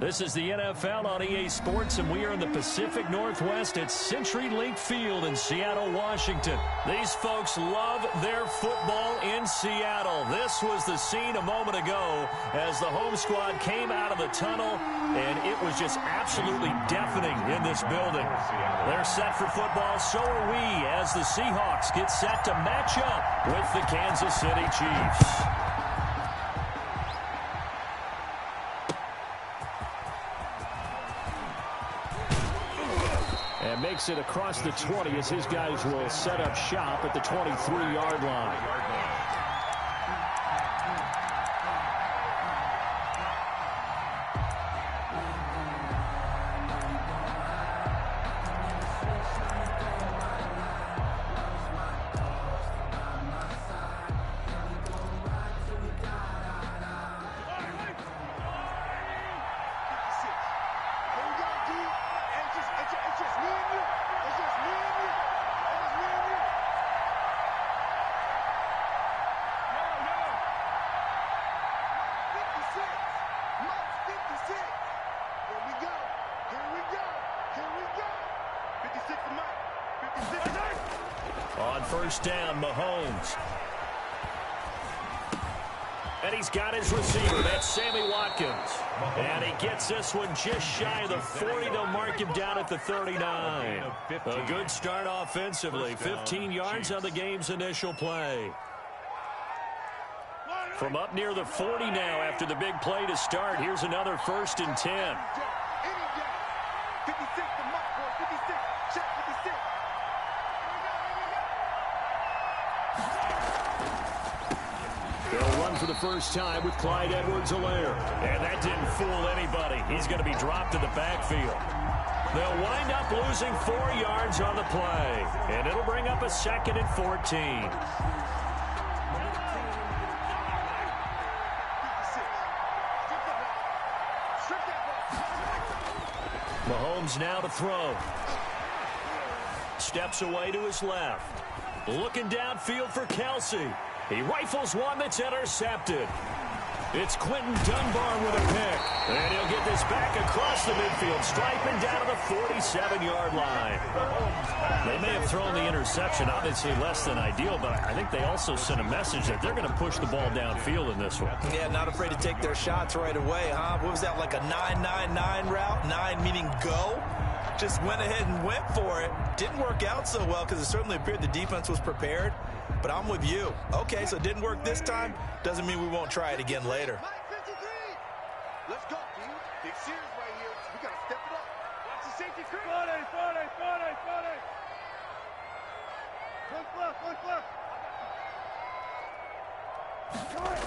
This is the NFL on EA Sports, and we are in the Pacific Northwest at CenturyLink Field in Seattle, Washington. These folks love their football in Seattle. This was the scene a moment ago as the home squad came out of the tunnel, and it was just absolutely deafening in this building. They're set for football, so are we, as the Seahawks get set to match up with the Kansas City Chiefs. And makes it across the 20 as his guys will set up shop at the 23-yard line. On first down, Mahomes. And he's got his receiver. That's Sammy Watkins. And he gets this one just shy of the 40. They'll mark him down at the 39. A good start offensively. 15 yards on the game's initial play. From up near the 40 now after the big play to start. Here's another 1st and 10. They'll run for the first time with Clyde Edwards-Helaire. And that didn't fool anybody. He's going to be dropped in the backfield. They'll wind up losing 4 yards on the play. And it'll bring up a 2nd and 14. Mahomes now to throw. Steps away to his left. Looking downfield for Kelsey. He rifles one that's intercepted. It's Quentin Dunbar with a pick. And he'll get this back across the midfield stripe and down to the 47-yard line. They may have thrown the interception, obviously less than ideal, but I think they also sent a message that they're going to push the ball downfield in this one. Yeah, not afraid to take their shots right away, huh? What was that, like a 9-9-9 route? 9 meaning go? Just went ahead and went for it. Didn't work out so well because it certainly appeared the defense was prepared. But I'm with you. Okay, so it didn't work this time. Doesn't mean we won't try it again later. Let's go, team. Big series right here. We got to step it up. Watch the safety crew. 40.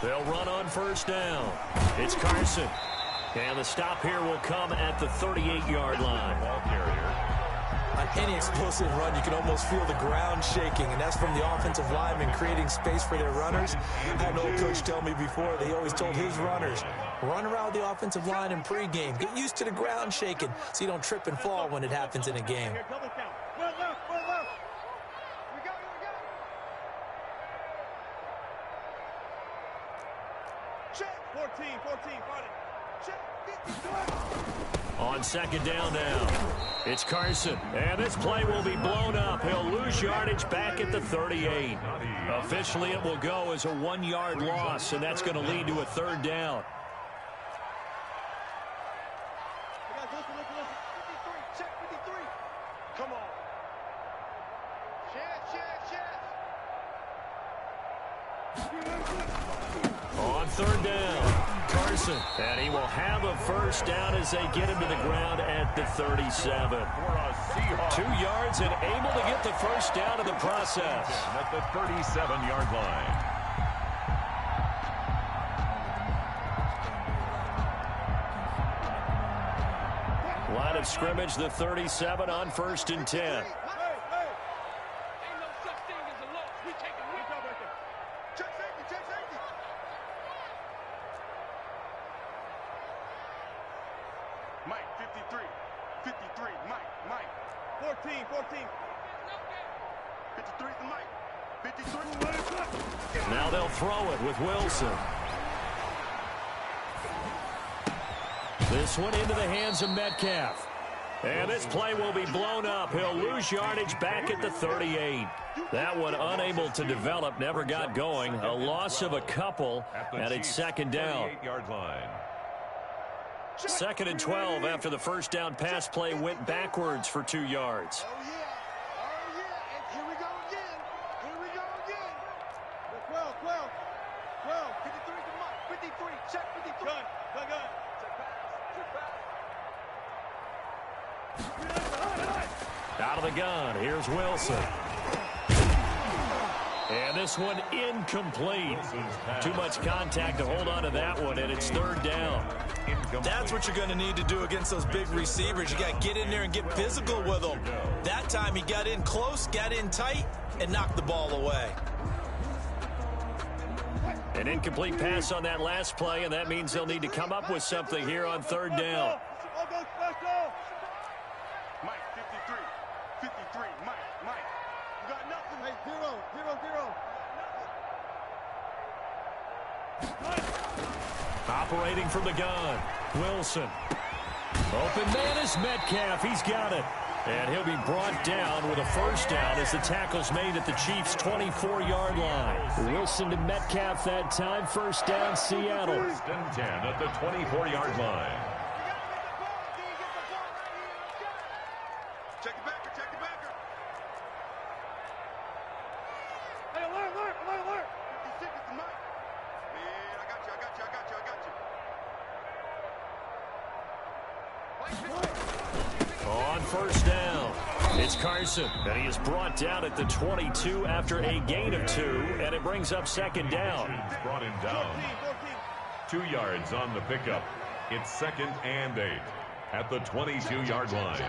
They'll run on first down. It's Carson. And the stop here will come at the 38-yard line. Ball carrier. On any explosive run, you can almost feel the ground shaking, and that's from the offensive linemen creating space for their runners. I had an old coach tell me before, they always told his runners, run around the offensive line in pregame. Get used to the ground shaking so you don't trip and fall when it happens in a game. Check. 14, 40. Check. 53. On second down now, it's Carson. And this play will be blown up. He'll lose yardage back at the 38. Officially, it will go as a 1-yard loss, and that's going to lead to a 3rd down. Check 53. Come on. On 3rd down, Carson. And he will have a 1st down as they get him to the ground at the 37. 2 yards and able to get the 1st down in the process. At the 37-yard line. Line of scrimmage, the 37 on 1st and 10. Mike, 53, Mike. 14. 53 to Mike. 53. Now they'll throw it with Wilson. This one into the hands of Metcalf. And this play will be blown up. He'll lose yardage back at the 38. That one unable to develop, never got going. A loss of a couple, and it's second down. 38-yard line. Second and 12 after the first down pass play went backwards for 2 yards. Oh, yeah. Oh, yeah. And here we go again. Here we go again. 12, 12, 12. 53 to Mike. 53. Check 53. Gun. Check pass. Check pass. Out of the gun, here's Wilson. And this one incomplete. Too much contact to hold on to that one, and it's third down. That's what you're going to need to do against those big receivers. You got to get in there and get physical with them. That time he got in close, got in tight, and knocked the ball away. An incomplete pass on that last play, and that means they'll need to come up with something here on third down. Mike, 53. 53. Mike. You got nothing. Hey, 0, 0, 0. Operating from the gun, Wilson. Open man is Metcalf. He's got it. And he'll be brought down with a first down as the tackle's made at the Chiefs' 24-yard line. Wilson to Metcalf that time. First down, Seattle. First and 10 at the 24-yard line. Check the backer. Check the backer. Hey, alert. 56 is the Mike. Man, I got you. On first down, it's Carson, and he is brought down at the 22 after a gain of 2, and it brings up second down. Brought him down. 2 yards on the pickup. It's second and 8 at the 22-yard line.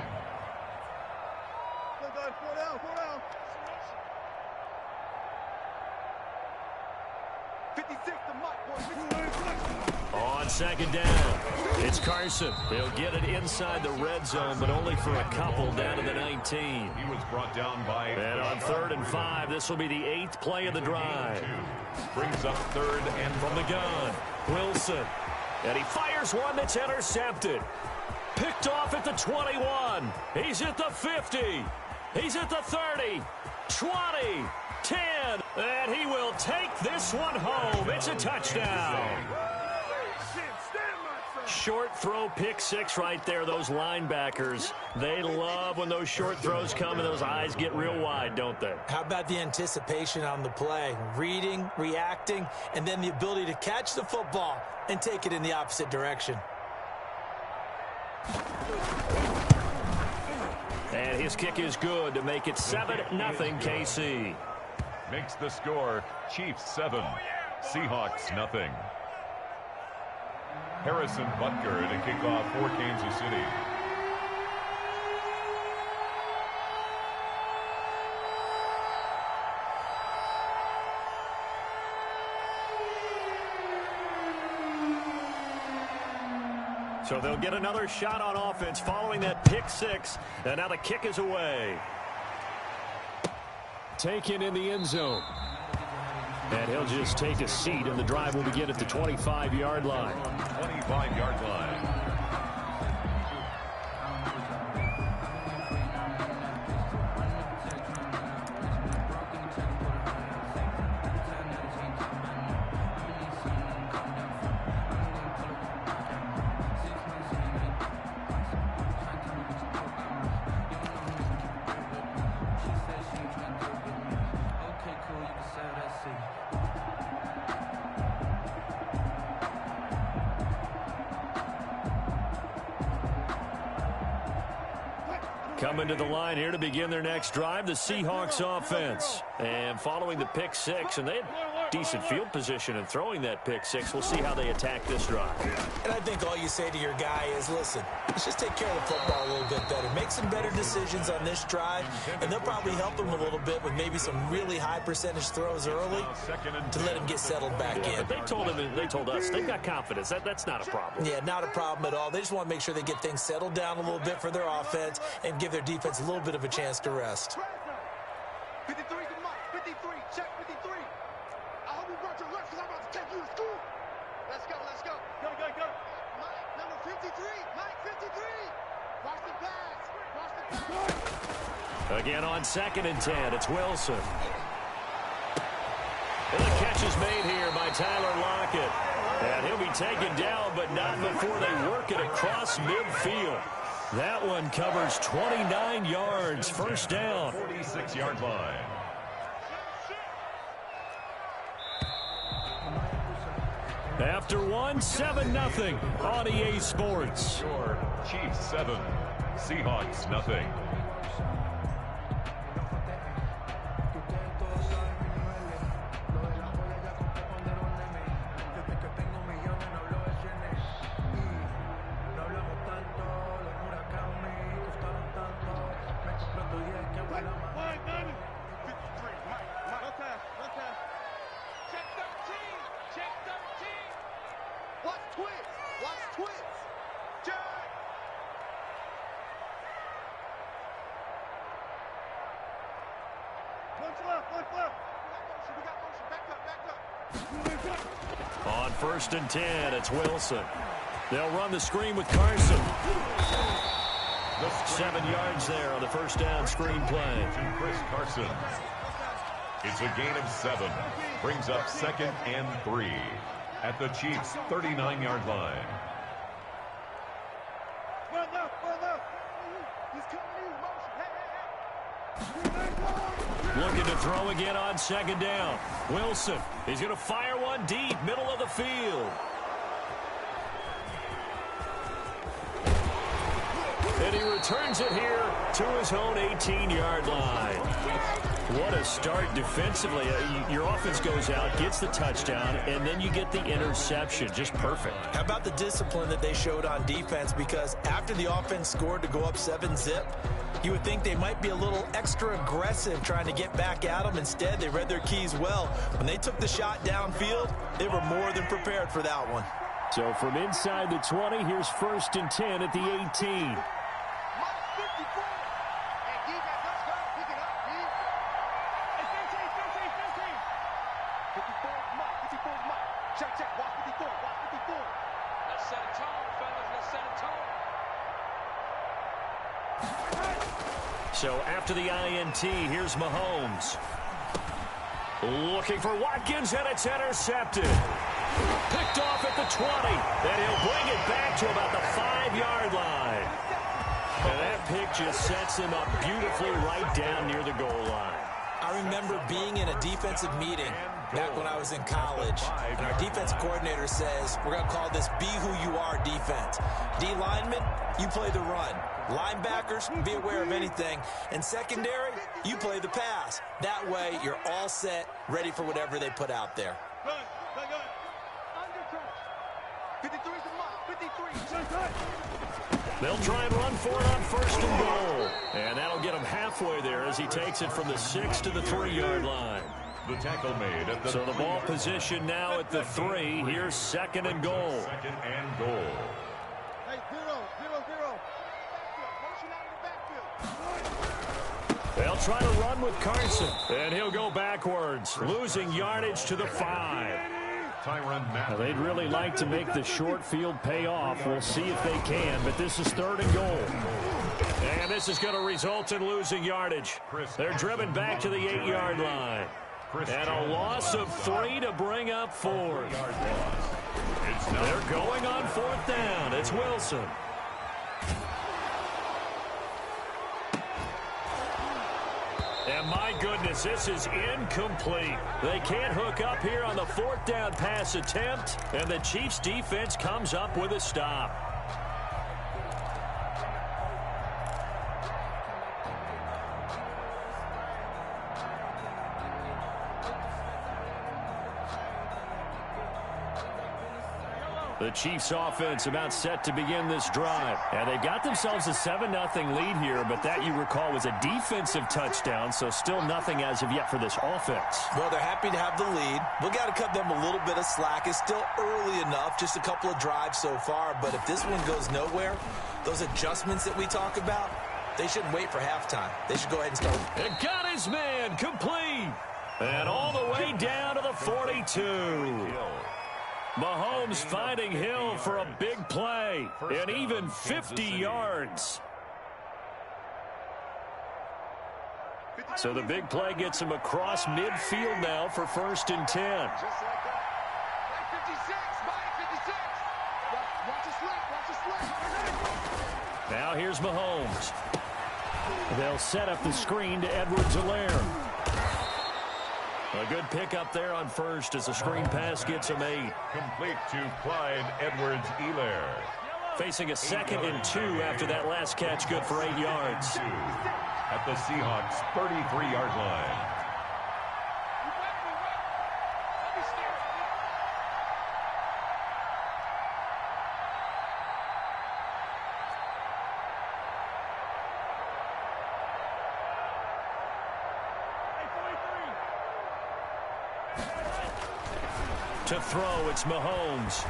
56 to Mike. On second down, it's Carson. He'll get it inside the red zone, but only for a couple down to the 19. He was brought down by... And on third and 5, this will be the 8th play of the drive. Brings up third and From the gun, Wilson. And he fires one that's intercepted. Picked off at the 21. He's at the 50. He's at the 30. 20. 10. And he will take this one home. It's a touchdown. Short throw, pick 6 right there. Those linebackers, they love when those short throws come and those eyes get real wide, don't they? How about the anticipation on the play? Reading, reacting, and then the ability to catch the football and take it in the opposite direction. And his kick is good to make it 7-0 KC. Makes the score Chiefs 7, Seahawks nothing. Harrison Butker to kick off for Kansas City. So they'll get another shot on offense following that pick 6. And now the kick is away. Taken in the end zone. And he'll just take a seat, and the drive will begin at the 25-yard line. 25-yard line. Coming to the line here to begin their next drive, the Seahawks offense. And following the pick 6, and they had decent field position in throwing that pick 6. We'll see how they attack this drive. And I think all you say to your guy is, listen, let's just take care of the football a little bit better. Make some better decisions on this drive, and they'll probably help him a little bit with maybe some really high percentage throws early to let him get settled back in. But they told us they've got confidence. That's not a problem. Yeah, not a problem at all. They just want to make sure they get things settled down a little bit for their offense and give their defense a little bit of a chance to rest. 53 to Mike. 53. Check 53. I hope you brought your lunch because I'm about to take you to school. Let's go. Go. Mike, number 53, Mike, 53. Watch the pass. Watch the pass. Again on 2nd and 10, it's Wilson. And the catch is made here by Tyler Lockett. And he'll be taken down, but not before they work it across midfield. That one covers 29 yards, first down. 46-yard line. After one, 7-0 on EA Sports. Your Chiefs 7, Seahawks nothing. On 1st and 10, it's Wilson. They'll run the screen with Carson. 7 yards there on the first down screen play. Chris Carson. It's a gain of 7. Brings up 2nd and 3 at the Chiefs' 39-yard line. Run up. He's coming in motion. Hey. Looking to throw again on 2nd down. Wilson, he's going to fire one deep, middle of the field. And he returns it here to his own 18-yard line. What a start defensively. Your offense goes out, gets the touchdown, and then you get the interception. Just perfect. How about the discipline that they showed on defense? Because after the offense scored to go up 7-0, you would think they might be a little extra aggressive trying to get back at them. Instead, they read their keys well. When they took the shot downfield, they were more than prepared for that one. So from inside the 20, here's 1st and 10 at the 18. So after the INT, here's Mahomes. Looking for Watkins, and it's intercepted. Picked off at the 20, and he'll bring it back to about the 5-yard line. And that pick just sets him up beautifully right down near the goal line. I remember being in a defensive meeting back when I was in college, and our defense coordinator says, we're going to call this Be Who You Are defense. D linemen, you play the run. Linebackers, be aware of anything. And secondary, you play the pass. That way, you're all set, ready for whatever they put out there. Gun. Undercut. 53's the mark. 53. They'll try and run for it on 1st and goal. And that'll get him halfway there as he takes it from the 6 to the 3-yard line. The tackle made at the So the ball position now at the 3. Here's 2nd and goal. 2nd and goal. Hey, 0. Motion out of the backfield. They'll try to run with Carson. And he'll go backwards, losing yardage to the 5. Now, they'd really like to make the short field pay off. We'll see if they can, but this is 3rd and goal. And this is going to result in losing yardage. They're driven back to the 8-yard line. And a loss of 3 to bring up 4. They're going on 4th down. It's Wilson. And my goodness, this is incomplete. They can't hook up here on the 4th down pass attempt, and the Chiefs defense comes up with a stop. The Chiefs offense about set to begin this drive. And they've got themselves a 7-0 lead here, but that, you recall, was a defensive touchdown, so still nothing as of yet for this offense. Well, they're happy to have the lead. We've got to cut them a little bit of slack. It's still early enough, just a couple of drives so far, but if this one goes nowhere, those adjustments that we talk about, they shouldn't wait for halftime. They should go ahead and start. And got his man complete. And all the way down to the 42. Mahomes finding Hill for a big play, and even 50 yards. So the big play gets him across midfield now for 1st and 10. Just like that. By 56, by 56. Watch it slip. Now here's Mahomes. They'll set up the screen to Edwards-Helaire. A good pickup there on first as the screen pass gets him 8. Complete to Clyde Edwards-Helaire. Facing a 2nd and 2 after that last catch, good for 8 yards. At the Seahawks' 33-yard line. To throw, it's Mahomes.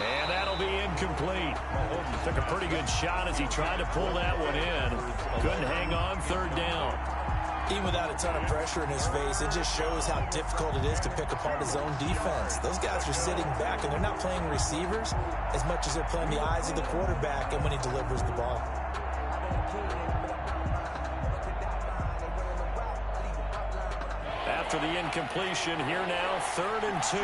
And that'll be incomplete. Mahomes took a pretty good shot as he tried to pull that one in. Couldn't hang on 3rd down. Even without a ton of pressure in his face, it just shows how difficult it is to pick apart his own defense. Those guys are sitting back, and they're not playing receivers as much as they're playing the eyes of the quarterback and when he delivers the ball. After the incompletion, here now, 3rd and 2.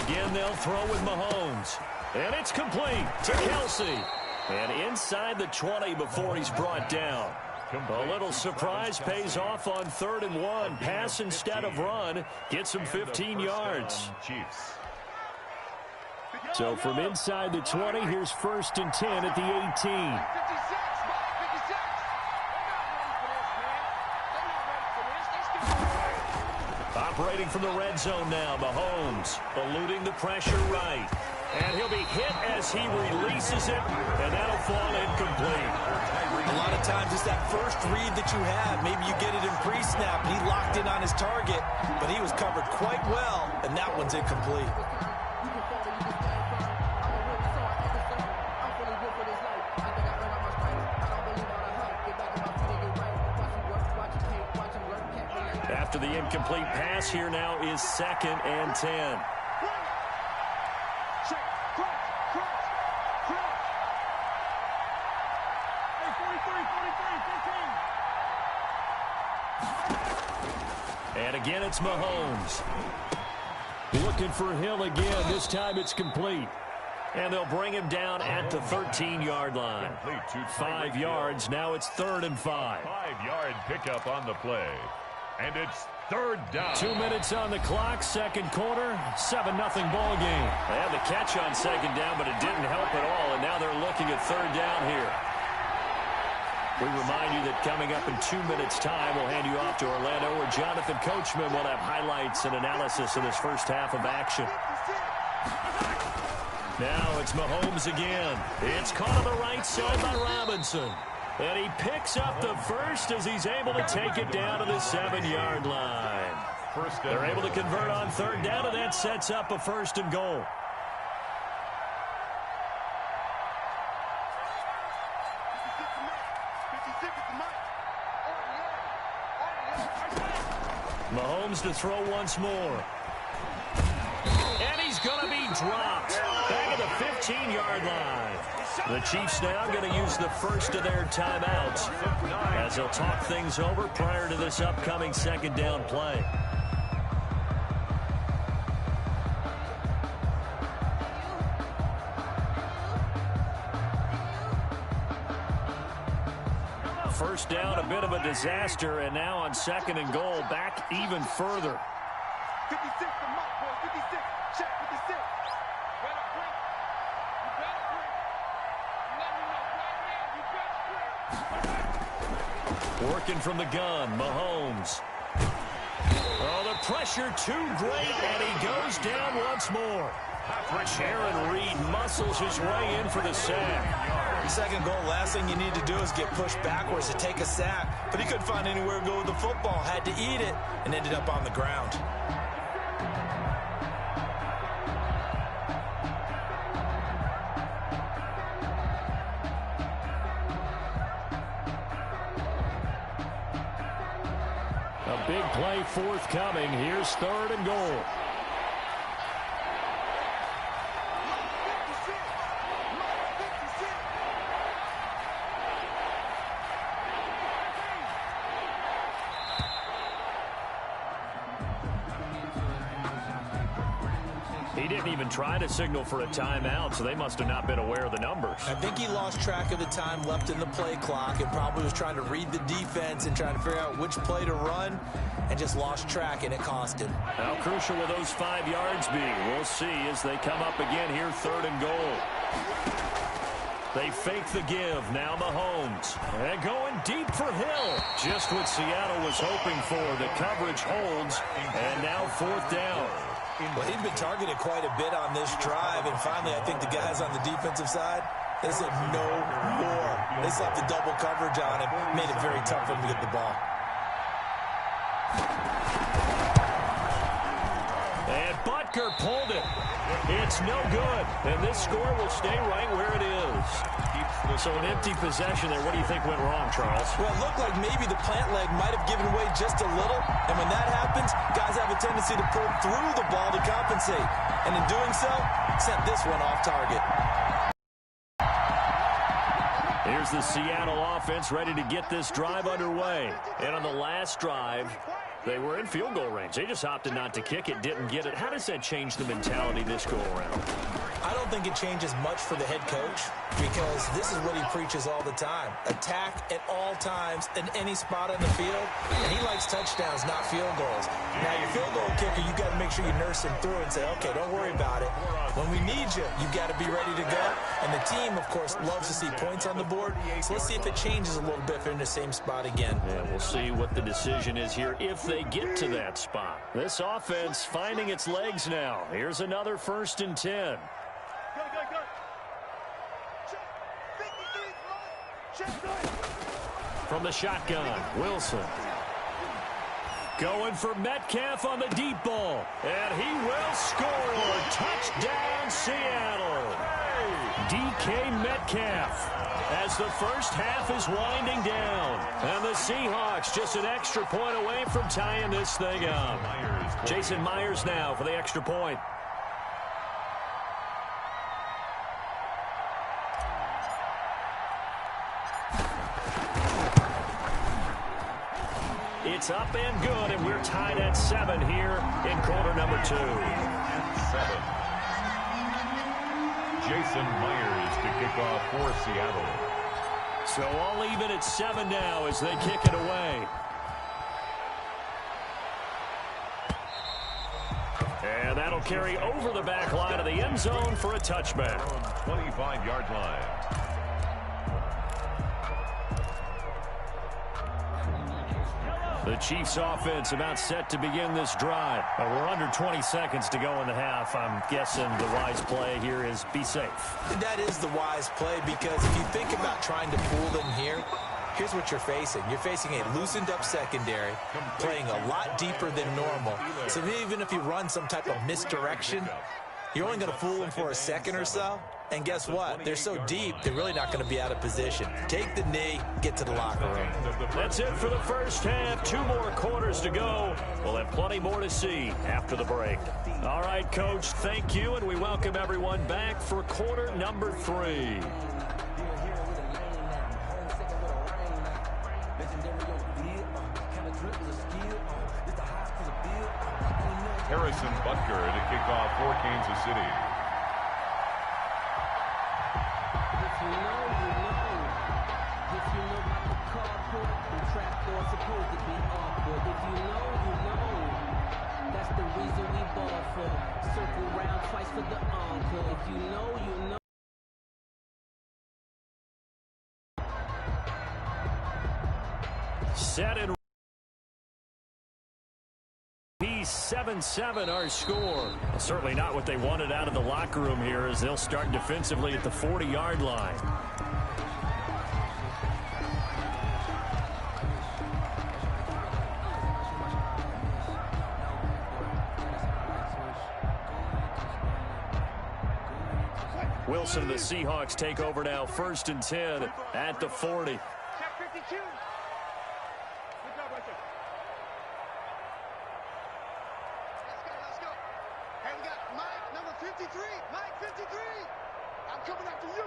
Again, they'll throw with Mahomes. And it's complete to Kelsey. And inside the 20 before he's brought down. A little surprise pays off on 3rd and 1. Pass instead of run. Gets him 15 yards. Chiefs. So from inside the 20, here's 1st and 10 at the 18. Operating from the red zone now, Mahomes eluding the pressure right. And he'll be hit as he releases it, and that'll fall incomplete. A lot of times it's that first read that you have. Maybe you get it in pre-snap, and he locked in on his target, but he was covered quite well, and that one's incomplete. After the incomplete pass, here now is 2nd and 10. And again, it's Mahomes. Looking for Hill again. This time it's complete. And they'll bring him down at the 13-yard line. 5 yards. Now it's 3rd and 5. 5-yard pickup on the play. And it's 3rd down. 2 minutes on the clock, 2nd quarter, 7-0 ball game. They had the catch on 2nd down, but it didn't help at all, and now they're looking at 3rd down here. We remind you that coming up in 2 minutes' time, we'll hand you off to Orlando, where Jonathan Coachman will have highlights and analysis of this first half of action. Now it's Mahomes again. It's caught on the right side by Robinson. And he picks up the first as he's able to take it down to the 7-yard line. They're able to convert on 3rd down, and that sets up a 1st and goal. Mahomes to throw once more. And he's going to be dropped. Back at the 15-yard line. The Chiefs now going to use the first of their timeouts as they'll talk things over prior to this upcoming 2nd down play. First down, a bit of a disaster, and now on 2nd and goal, back even further. 56 to Mike, boy. 56. Check 56. Working from the gun, Mahomes. Oh, the pressure too great, and he goes down once more. Sharon Reed muscles his way in for the sack. 2nd goal, last thing you need to do is get pushed backwards to take a sack. But he couldn't find anywhere to go with the football, had to eat it, and ended up on the ground. big play forthcoming. Here's 3rd and goal. He didn't even try to signal for a timeout, so they must have not been aware of the numbers. I think he lost track of the time left in the play clock and probably was trying to read the defense and trying to figure out which play to run and just lost track, and it cost him. How crucial will those 5 yards be? We'll see as they come up again here, 3rd and goal. They fake the give. Now Mahomes. And going deep for Hill. Just what Seattle was hoping for. The coverage holds. And now 4th down. Well, he'd been targeted quite a bit on this drive, and finally I think the guys on the defensive side, they said no more. They slapped the double coverage on him, made it very tough for him to get the ball. And Butker pulled it. It's no good, and this score will stay right where it is. So an empty possession there. What do you think went wrong, Charles? Well, it looked like maybe the plant leg might have given way just a little, and when that happens, guys have a tendency to pull through the ball to compensate, and in doing so, sent this one off target. Here's the Seattle offense ready to get this drive underway. And on the last drive, they were in field goal range. They just opted not to kick it, didn't get it. How does that change the mentality this go around? I don't think it changes much for the head coach because this is what he preaches all the time. Attack at all times in any spot on the field. And he likes touchdowns, not field goals. Now, your field goal kicker, you got to make sure you nurse him through and say, okay, don't worry about it. When we need you, you got to be ready to go. And the team, of course, loves to see points on the board. So let's see if it changes a little bit if they're in the same spot again. Yeah, we'll see what the decision is here if they get to that spot. This offense finding its legs now. Here's another 1st and 10. From the shotgun, Wilson. Going for Metcalf on the deep ball. And he will score. Touchdown, Seattle. DK Metcalf. As the first half is winding down. And the Seahawks just an extra point away from tying this thing up. Jason Myers now for the extra point. It's up and good, and we're tied at 7 here in quarter number 2. 7. Jason Myers to kick off for Seattle. So all even at 7 now as they kick it away. And that'll carry over the back line of the end zone for a touchback. 25-yard line. The Chiefs offense about set to begin this drive. We're under 20 seconds to go in the half. I'm guessing the wise play here is be safe. That is the wise play because if you think about trying to fool them here, here's what you're facing. You're facing a loosened up secondary, playing a lot deeper than normal. So even if you run some type of misdirection, you're only going to fool them for a second or so. And guess what? They're so deep, they're really not going to be out of position. Take the knee, get to the locker room. That's it for the first half. 2 more quarters to go. We'll have plenty more to see after the break. All right, Coach, thank you, and we welcome everyone back for quarter number 3. Harrison Butker to kick off for Kansas City. Set and 7-7 our score. Certainly not what they wanted out of the locker room here as they'll start defensively at the 40-yard line. Wilson and the Seahawks take over now, 1st and 10 at the 40. 53. Mike 53. I'm coming after you.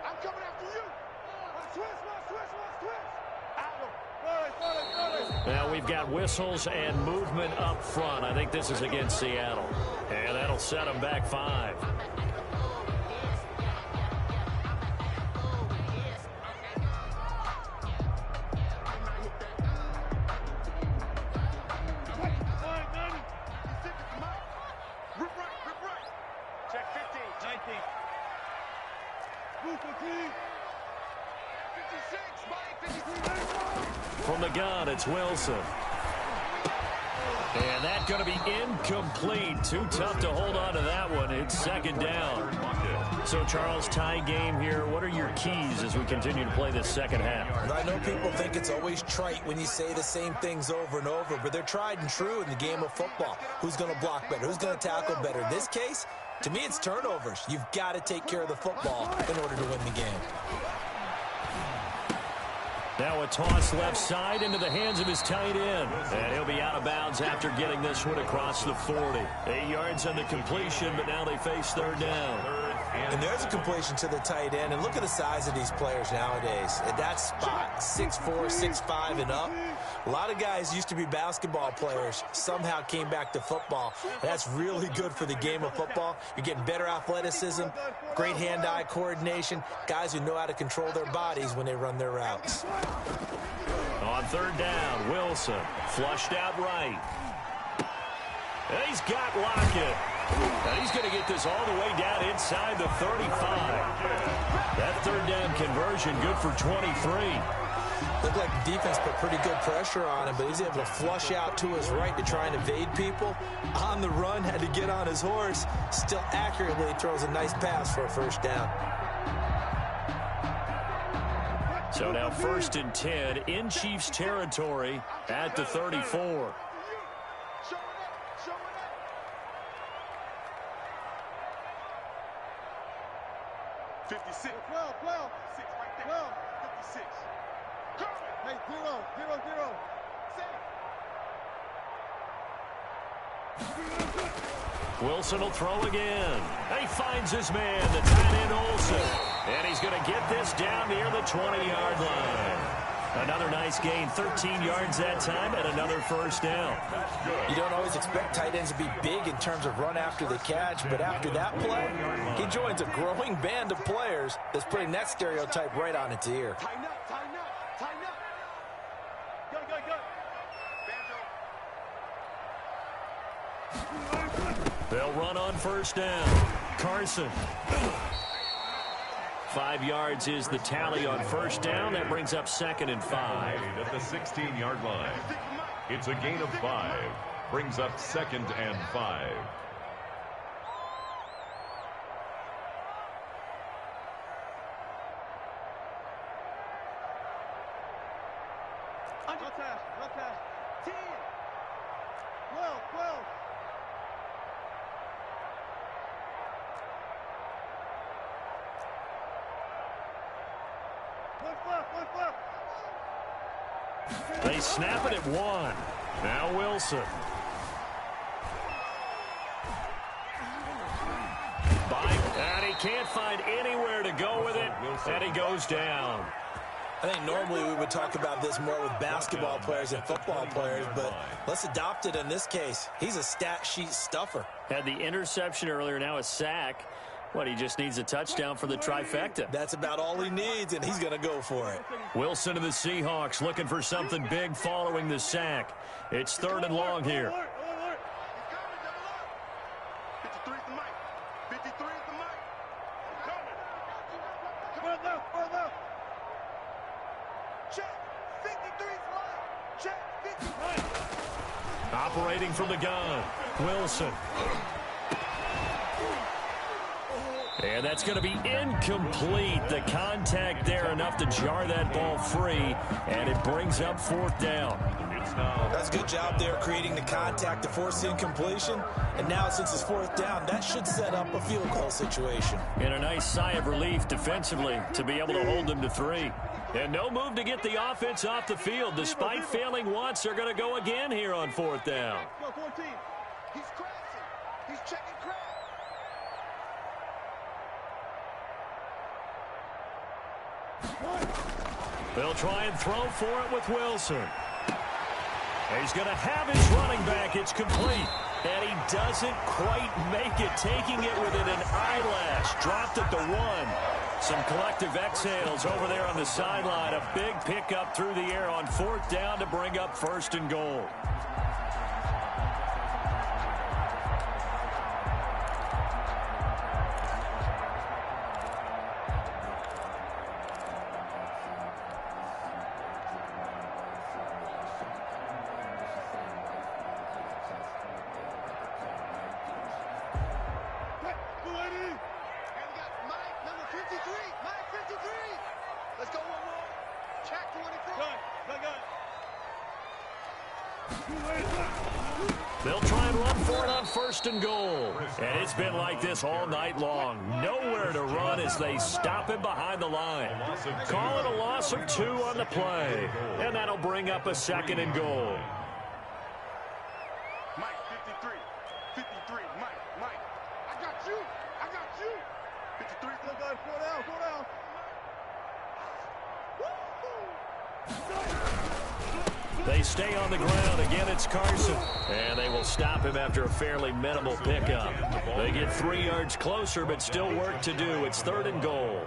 I'm coming after you. Switch. Now we've got whistles and movement up front. I think this is against Seattle. And that'll set them back 5. Check 15. 19. Move 15. 56. Mike 53. From the gun, it's Wilson. And that's going to be incomplete. Too tough to hold on to that one. It's second down. So, Charles, tie game here. What are your keys as we continue to play this second half? I know people think it's always trite when you say the same things over and over, but they're tried and true in the game of football. Who's going to block better? Who's going to tackle better? In this case, to me, it's turnovers. You've got to take care of the football in order to win the game. Now a toss left side into the hands of his tight end. And he'll be out of bounds after getting this one across the 40. 8 yards on the completion, but now they face third down. And there's a completion to the tight end. And look at the size of these players nowadays. At that spot, 6'4", 6'5", and up. A lot of guys used to be basketball players, somehow came back to football. That's really good for the game of football. You're getting better athleticism, great hand-eye coordination, guys who know how to control their bodies when they run their routes. On third down, Wilson flushed out right. And he's got Lockett. And he's going to get this all the way down inside the 35. That third down conversion good for 23. Looked like the defense put pretty good pressure on him, but he's able to flush out to his right to try and evade people. On the run, had to get on his horse. Still accurately throws a nice pass for a first down. So now 1st and 10 in Chiefs territory at the 34. 56. 12. 6 right there. 12. 56. Hey, 0. Wilson will throw again. He finds his man, the tight end Olsen. And he's going to get this down near the 20-yard line. Another nice gain, 13 yards that time, and another first down. You don't always expect tight ends to be big in terms of run after the catch, but after that play, he joins a growing band of players that's putting that stereotype right on its ear. Tighten up. Go. They'll run on first down. Carson. 5 yards is the tally on first down. That brings up 2nd and 5. At the 16-yard line. It's a gain of 5. Brings up 2nd and 5. No pass. 10. 12. They snap it at 1. Now Wilson. And he can't find anywhere to go with it, and he goes down. I think normally we would talk about this more with basketball players and football players, but let's adopt it in this case. He's a stat sheet stuffer. Had the interception earlier, now a sack. What, he just needs a touchdown for the trifecta. That's about all he needs, and he's going to go for it. Wilson of the Seahawks looking for something big following the sack. It's 3rd and long here. 53 is the mic. 53 is the mic. Coming. Left. Check. 53 is the mic. Check. 53. Operating from the gun, Wilson. And that's going to be incomplete. The contact there enough to jar that ball free, and it brings up 4th down. That's a good job there creating the contact to force incompletion. And now since it's 4th down, that should set up a field goal situation. And a nice sigh of relief defensively to be able to hold them to 3. And no move to get the offense off the field. Despite failing once, they're going to go again here on 4th down. Go 14. He's crashing. He's checking crash. They'll try and throw for it with Wilson. He's going to have his running back. It's complete. And he doesn't quite make it, taking it within an eyelash. Dropped at the 1. Some collective exhales over there on the sideline. A big pickup through the air on 4th down to bring up 1st and goal. They'll try and run for it on 1st and goal. And it's been like this all night long. Nowhere to run as they stop him behind the line. Call it a loss of 2 on the play. And that'll bring up a 2nd and goal. Mike, 53. 53, Mike. I got you. 53, still got it. 4 down. They stay on the ground. Again, it's Carson. And they will stop him after a fairly minimal pickup. They get 3 yards closer, but still work to do. It's 3rd and goal.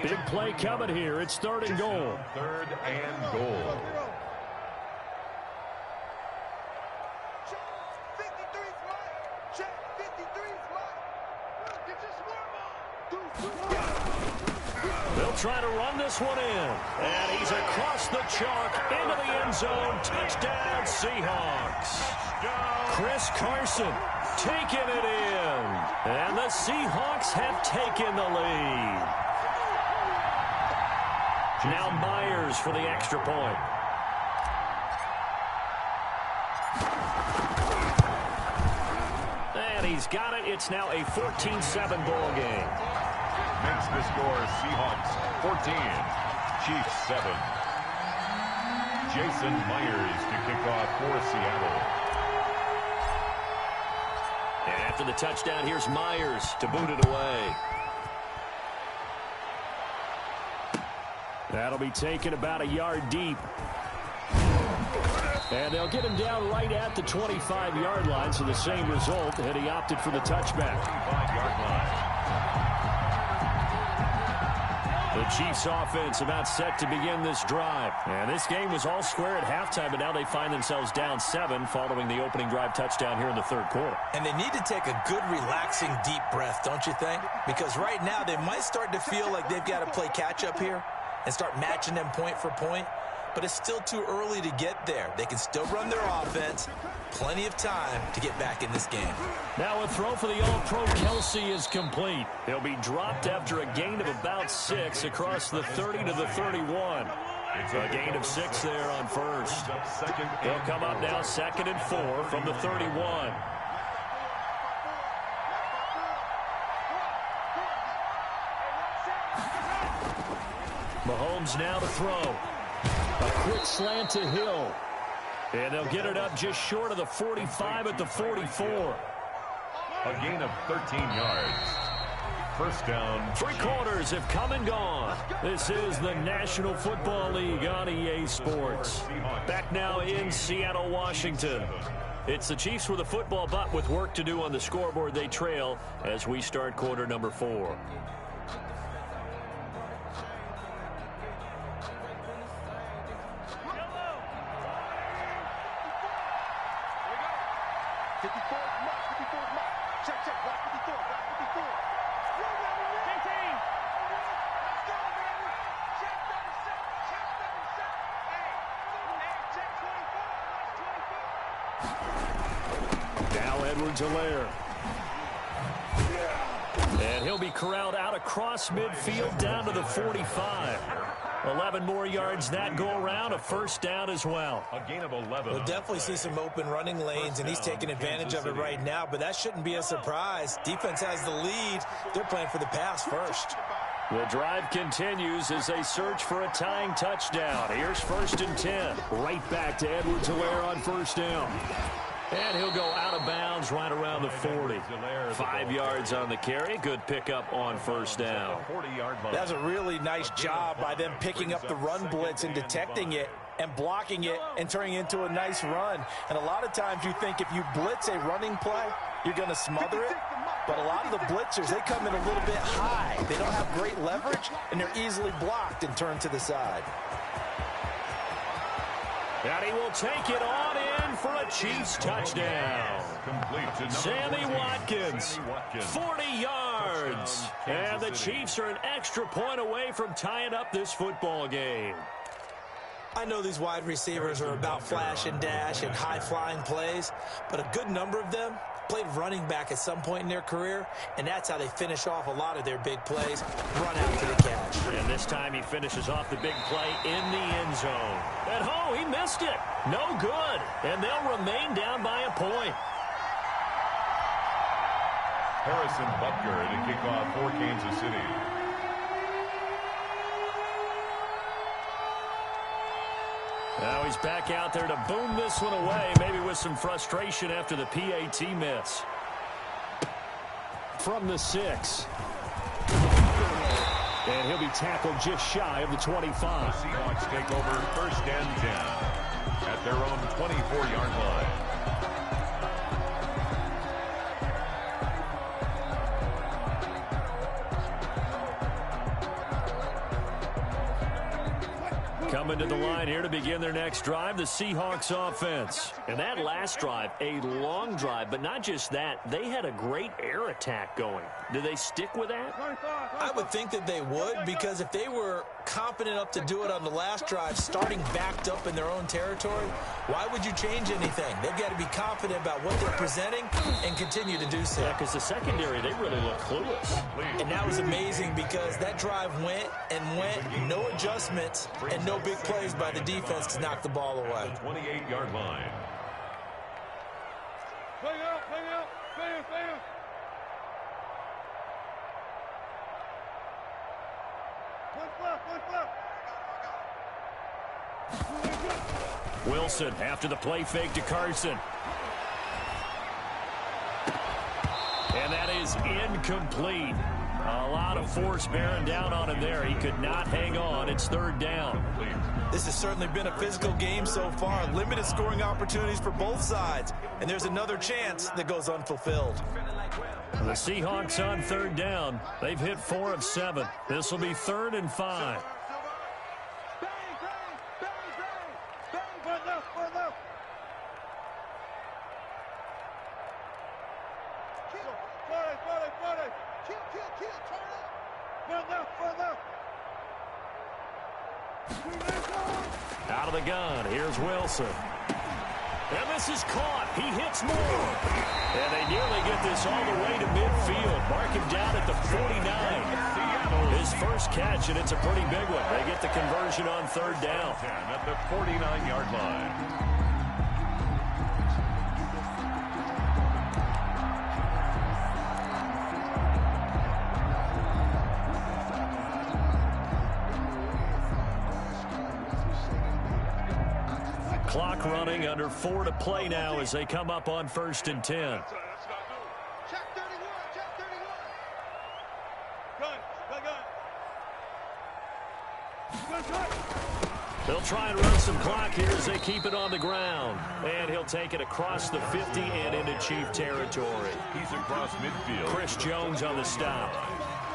Big play coming here. It's 3rd and goal. 3rd and goal. They'll try to run this one in. And he's across the chalk into the end zone. Touchdown, Seahawks. Chris Carson taking it in. And the Seahawks have taken the lead. Now Myers for the extra point. And he's got it. It's now a 14-7 ball game. Makes the score Seahawks 14, Chiefs 7. Jason Myers to kick off for Seattle. And after the touchdown, here's Myers to boot it away. That'll be taken about a yard deep. And they'll get him down right at the 25-yard line, so the same result, and he opted for the touchback. 25-yard line. The Chiefs offense about set to begin this drive. And this game was all square at halftime, but now they find themselves down 7 following the opening drive touchdown here in the 3rd quarter. And they need to take a good, relaxing, deep breath, don't you think? Because right now they might start to feel like they've got to play catch-up here and start matching them point for point. But it's still too early to get there. They can still run their offense. Plenty of time to get back in this game. Now a throw for the All-Pro Kelsey is complete. He'll be dropped after a gain of about 6 across the 30 to the 31. It's a gain of 6 there on 1st. They'll come up now 2nd and 4 from the 31. Mahomes now to throw. A quick slant to Hill. And they'll get it up just short of the 45 at the 44. A gain of 13 yards. 1st down. 3 quarters have come and gone. This is the National Football League on EA Sports. Back now in Seattle, Washington. It's the Chiefs with a football, but with work to do on the scoreboard, they trail as we start quarter number 4. And he'll be corralled out across midfield down to the 45. 11 more yards that go around, a 1st down as well. A gain of 11. We'll definitely see some open running lanes, and he's taking advantage of it right now, but that shouldn't be a surprise. Defense has the lead. They're playing for the pass first. The drive continues as they search for a tying touchdown. Here's 1st and 10. Right back to Edwards-Helaire on 1st down. And he'll go out of bounds right around the 40. 5 yards on the carry. Good pickup on first down. That's a really nice job by them picking up the run blitz and detecting it and blocking it and turning it into a nice run. And a lot of times you think if you blitz a running play, you're going to smother it. But a lot of the blitzers, they come in a little bit high. They don't have great leverage, and they're easily blocked and turned to the side. And he will take it on in for a Chiefs touchdown. Sammy Watkins, 40 yards. And the Chiefs are an extra point away from tying up this football game. I know these wide receivers are about flash and dash and high-flying plays, but a good number of them played running back at some point in their career, and that's how they finish off a lot of their big plays, run out to the catch. And this time he finishes off the big play in the end zone. And he missed it. No good. And they'll remain down by a point. Harrison Butker to kick off for Kansas City. Now he's back out there to boom this one away, maybe with some frustration after the PAT miss. From the 6. And he'll be tackled just shy of the 25. The Seahawks take over 1st and 10 at their own 24-yard line. Coming to the line here to begin their next drive, the Seahawks offense. And that last drive, a long drive, but not just that, they had a great air attack going. Do they stick with that? I would think that they would, because if they were confident enough to do it on the last drive, starting backed up in their own territory, why would you change anything? They've got to be confident about what they're presenting and continue to do so. Yeah, because the secondary, they really look clueless. And that was amazing because that drive went, no adjustments, and no big plays by the defense to knock the ball away. The 28-yard line. Play out, play out, play out, play out. Wilson after the play fake to Carson. And that is incomplete. A lot of force bearing down on him there. He could not hang on. It's 3rd down. This has certainly been a physical game so far. Limited scoring opportunities for both sides. And there's another chance that goes unfulfilled. The Seahawks on 3rd down. They've hit 4 of 7. This will be 3rd and 5. Out of the gun, here's Wilson. And this is caught. He hits more. And they nearly get this all the way to midfield. Mark him down at the 49. His first catch, and it's a pretty big one. They get the conversion on 3rd down. At the 49-yard line. Clock running, under 4 to play now as they come up on 1st and 10. Check 31, check 31. Gun. They'll try and run some clock here as they keep it on the ground. And he'll take it across the 50 and into Chief territory. He's across midfield. Chris Jones on the stop.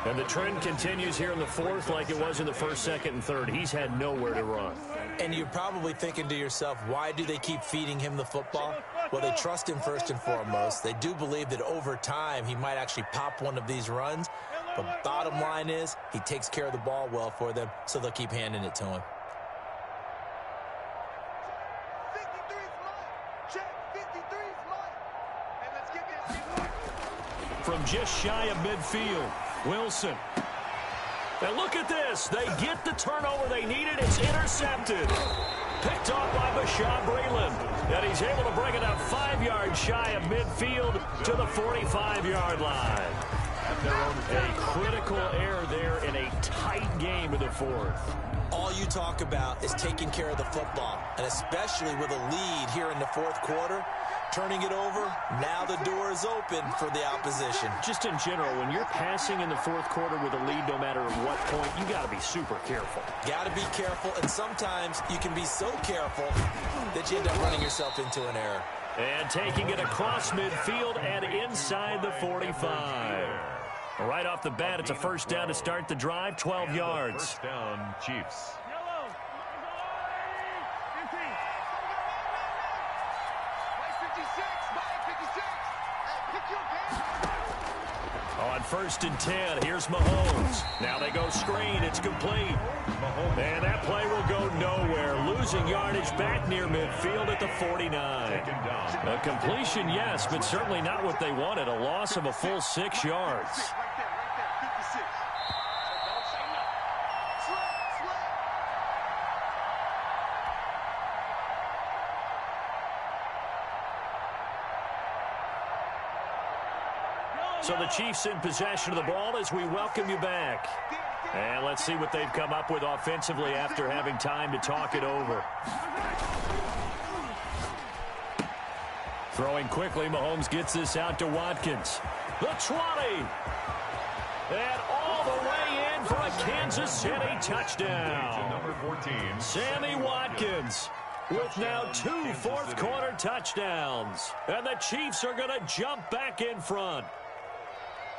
And the trend continues here in the 4th like it was in the 1st, 2nd, and 3rd. He's had nowhere to run. And you're probably thinking to yourself, why do they keep feeding him the football? Well, they trust him first and foremost. They do believe that over time he might actually pop one of these runs. But bottom line is he takes care of the ball well for them, so they'll keep handing it to him. 53's mine. Check 53's mine. And let's get this. From just shy of midfield, Wilson. And look at this. They get the turnover they needed. It's intercepted. Picked off by Bashaw Breeland. And he's able to bring it up 5 yards shy of midfield to the 45-yard line. A critical error there in a tight game in the 4th. All you talk about is taking care of the football, and especially with a lead here in the 4th quarter, turning it over. Now the door is open for the opposition. Just in general, when you're passing in the fourth quarter with a lead, no matter at what point, you got to be super careful. Got to be careful, and sometimes you can be so careful that you end up running yourself into an error. And taking it across midfield and inside the 45. Right off the bat, it's a first down to start the drive, 12 yards. First down, Chiefs. On 1st and 10, here's Mahomes. Now they go screen. It's complete. And that play will go nowhere. Losing yardage back near midfield at the 49. A completion, yes, but certainly not what they wanted. A loss of a full 6 yards. So the Chiefs in possession of the ball as we welcome you back. And let's see what they've come up with offensively after having time to talk it over. Throwing quickly, Mahomes gets this out to Watkins. The 20. And all the way in for a Kansas City touchdown. Number 14, Sammy Watkins with now 2 fourth-quarter touchdowns. And the Chiefs are going to jump back in front.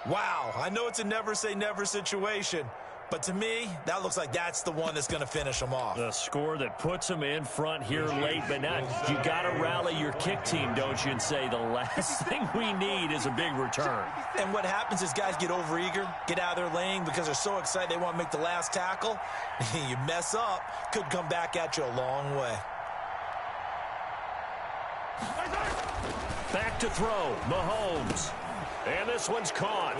Wow, I know it's a never-say-never situation, but to me, that looks like that's the one that's going to finish them off. The score that puts them in front here late, but now you got to rally your kick team, don't you, and say the last thing we need is a big return. And what happens is guys get overeager, get out of their lane because they're so excited they want to make the last tackle. You mess up, could come back at you a long way. Back to throw, Mahomes. And this one's caught.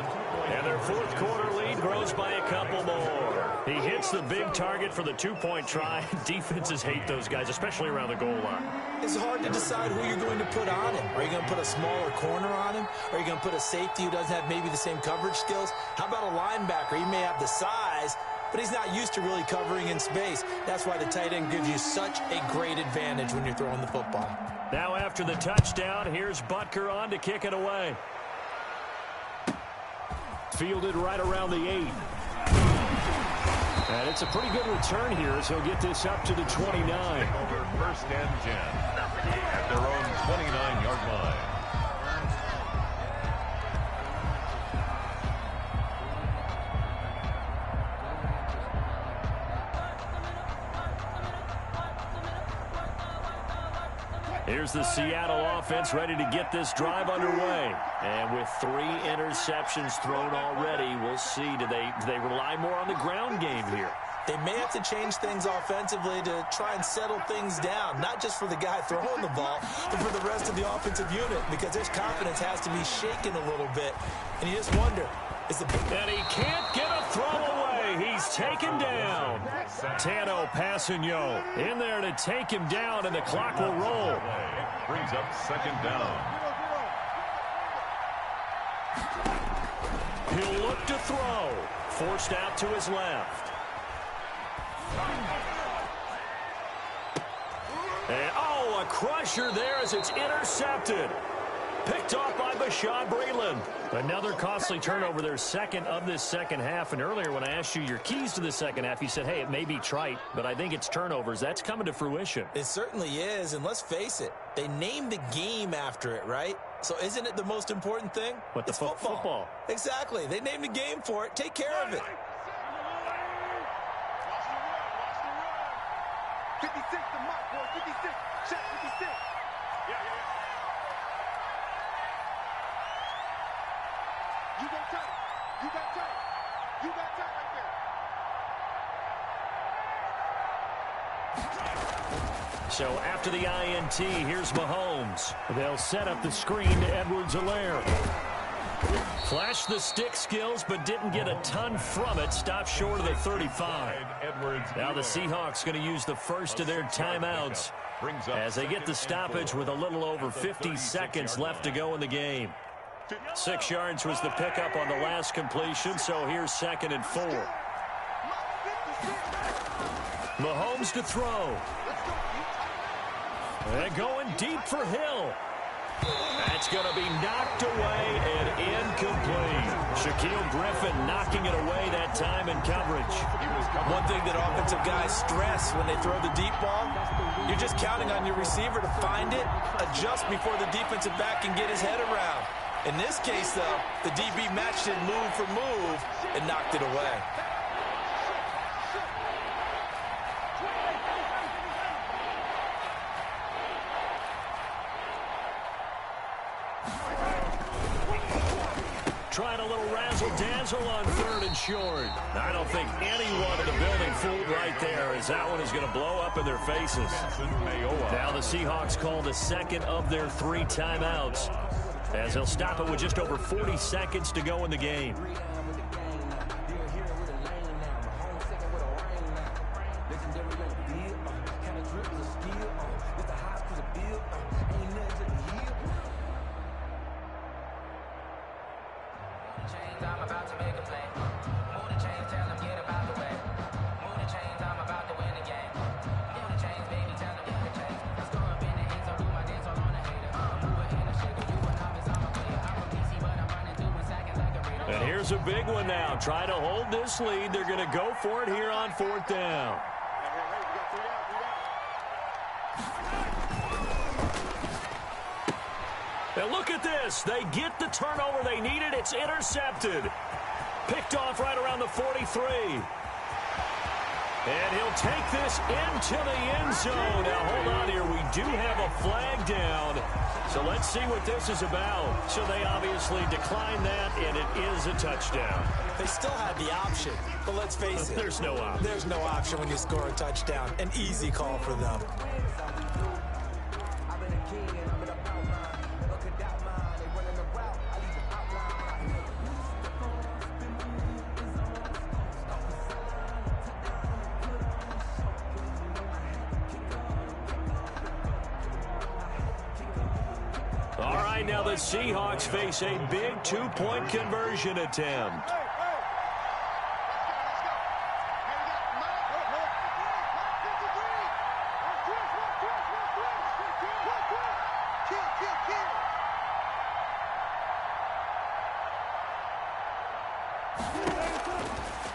And their fourth-quarter lead grows by a couple more. He hits the big target for the 2-point try. Defenses hate those guys, especially around the goal line. It's hard to decide who you're going to put on him. Are you going to put a smaller corner on him? Are you going to put a safety who doesn't have maybe the same coverage skills? How about a linebacker? He may have the size, but he's not used to really covering in space. That's why the tight end gives you such a great advantage when you're throwing the football. Now after the touchdown, here's Butker on to kick it away. Fielded right around the 8. And it's a pretty good return here as he'll get this up to the 29. Over 1st and 10 at their own 29-yard line. Here's the Seattle offense ready to get this drive underway. And with 3 interceptions thrown already, we'll see. Do they rely more on the ground game here? They may have to change things offensively to try and settle things down, not just for the guy throwing the ball, but for the rest of the offensive unit, because his confidence has to be shaken a little bit. And you just wonder, is the... And he can't get a throw away. He's taken down. Tano Passigno in there to take him down, and the clock will roll. Brings up 2nd down. He'll look to throw. Forced out to his left. And, oh, a crusher there as it's intercepted. Picked off by Bashaud Breeland. Another costly turnover, their second of this second half. And earlier when I asked you your keys to the second half, you said, hey, it may be trite, but I think it's turnovers. That's coming to fruition. It certainly is, and let's face it, they named the game after it, right? So isn't it the most important thing? What, it's football. Exactly. They named a game for it. Take care of it. 56 to Mike, boy. 56. Check 56. Yeah. You got tight. You got tight. You got tight right there. So after the INT, here's Mahomes. They'll set up the screen to Edwards-Helaire. Flashed the stick skills, but didn't get a ton from it. Stopped short of the 35. Now the Seahawks going to use the first of their timeouts as they get the stoppage with a little over 50 seconds left to go in the game. 6 yards was the pickup on the last completion, so here's 2nd and 4. Mahomes to throw. And going deep for Hill. That's going to be knocked away and incomplete. Shaquille Griffin knocking it away that time in coverage. One thing that offensive guys stress when they throw the deep ball, you're just counting on your receiver to find it, adjust before the defensive back can get his head around. In this case, though, the DB matched it move for move and knocked it away. Trying a little razzle-dazzle on 3rd and short. I don't think anyone in the building fooled right there, as that one is going to blow up in their faces. Now the Seahawks call the second of their 3 timeouts, as they'll stop it with just over 40 seconds to go in the game. And here's a big one now. Trying to hold this lead. They're going to go for it here on 4th down. And look at this. They get the turnover they needed. It's intercepted. Picked off right around the 43. And he'll take this into the end zone. Now, hold on here. We do have a flag down. So let's see what this is about. So they obviously declined that, and it is a touchdown. They still had the option, but let's face it. There's no option. There's no option when you score a touchdown. An easy call for them. Now the Seahawks face a big 2-point conversion attempt.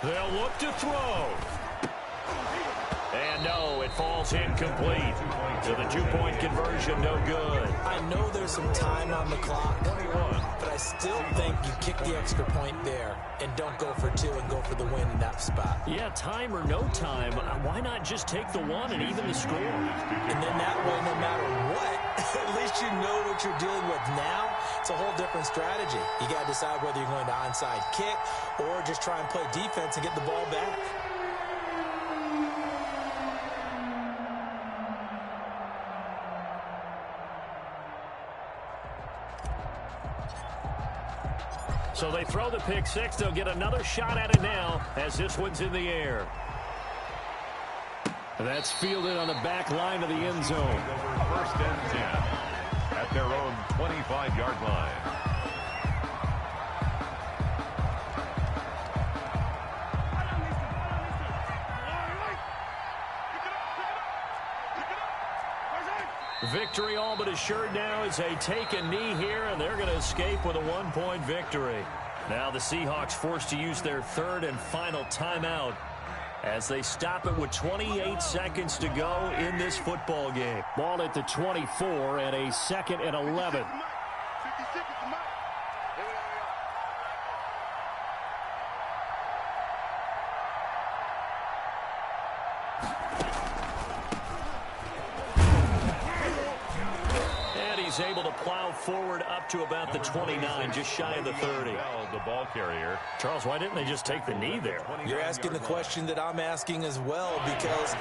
They'll look to throw. And no, it falls incomplete. So the 2-point conversion, no good. I know there's some time on the clock, but I still think you kick the extra point there and don't go for 2 and go for the win in that spot. Yeah, time or no time, why not just take the 1 and even the score? And then that way, no matter what, at least you know what you're dealing with now. It's a whole different strategy. You got to decide whether you're going to onside kick or just try and play defense and get the ball back. So they throw the pick 6. They'll get another shot at it now as this one's in the air. That's fielded on the back line of the end zone. 1st and 10 at their own 25-yard line. Victory all but assured now as they take a knee here, and they're going to escape with a 1-point victory. Now the Seahawks forced to use their 3rd and final timeout as they stop it with 28 seconds to go in this football game. Ball at the 24 and a 2nd and 11. He's able to plow forward up to about the 29, just shy of the 30. The ball carrier. Charles, why didn't they just take the knee there? You're asking the question that I'm asking as well, because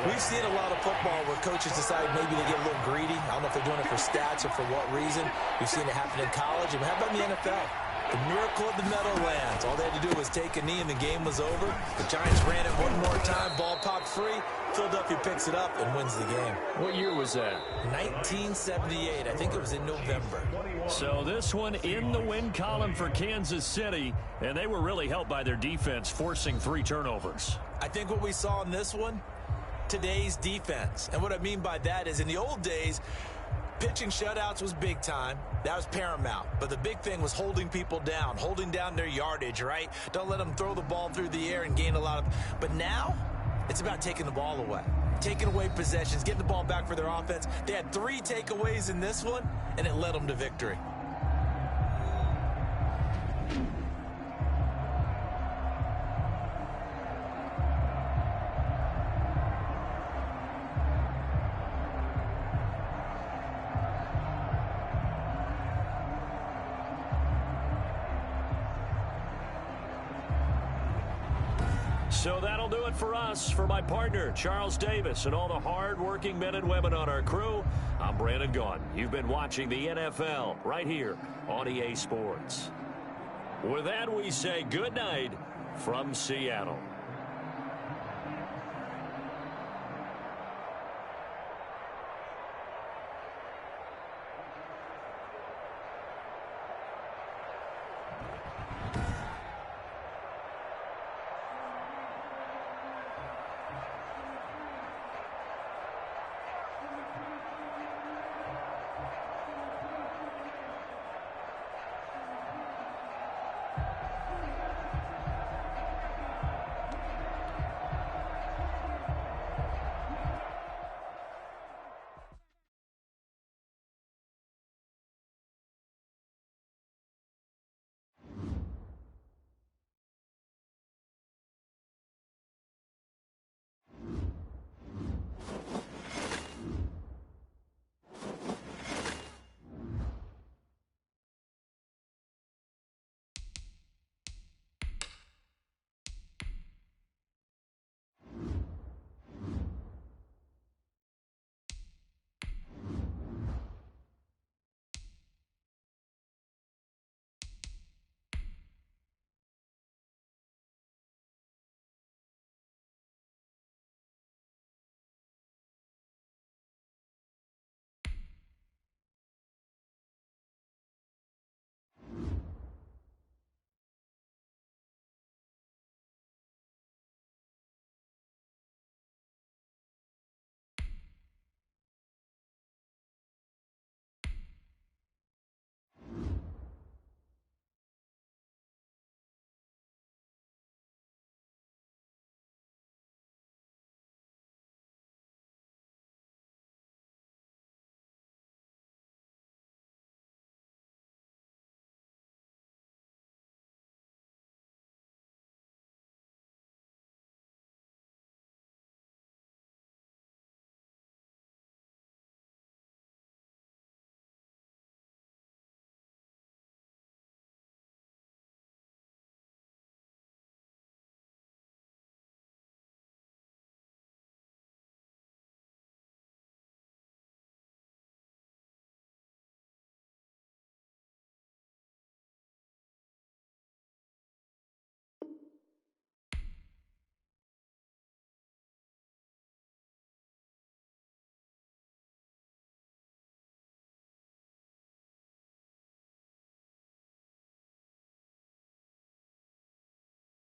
we've seen a lot of football where coaches decide maybe they get a little greedy. I don't know if they're doing it for stats or for what reason. We've seen it happen in college. And how about in the NFL? The miracle of the Meadowlands. All they had to do was take a knee and the game was over. The Giants ran it one more time. Ball popped free. Philadelphia picks it up and wins the game. What year was that? 1978. I think it was in November. So this one in the win column for Kansas City, and they were really helped by their defense, forcing 3 turnovers. I think what we saw in this one, today's defense. And what I mean by that is in the old days, Pitching shutouts was big time. That was paramount. But the big thing was holding people down, holding down their yardage, right? Don't let them throw the ball through the air and gain a lot of... But now, it's about taking the ball away. Taking away possessions, getting the ball back for their offense. They had 3 takeaways in this one, and it led them to victory. So that'll do it for us. For my partner, Charles Davis, and all the hard-working men and women on our crew, I'm Brandon Gaudin. You've been watching the NFL right here on EA Sports. With that, we say good night from Seattle.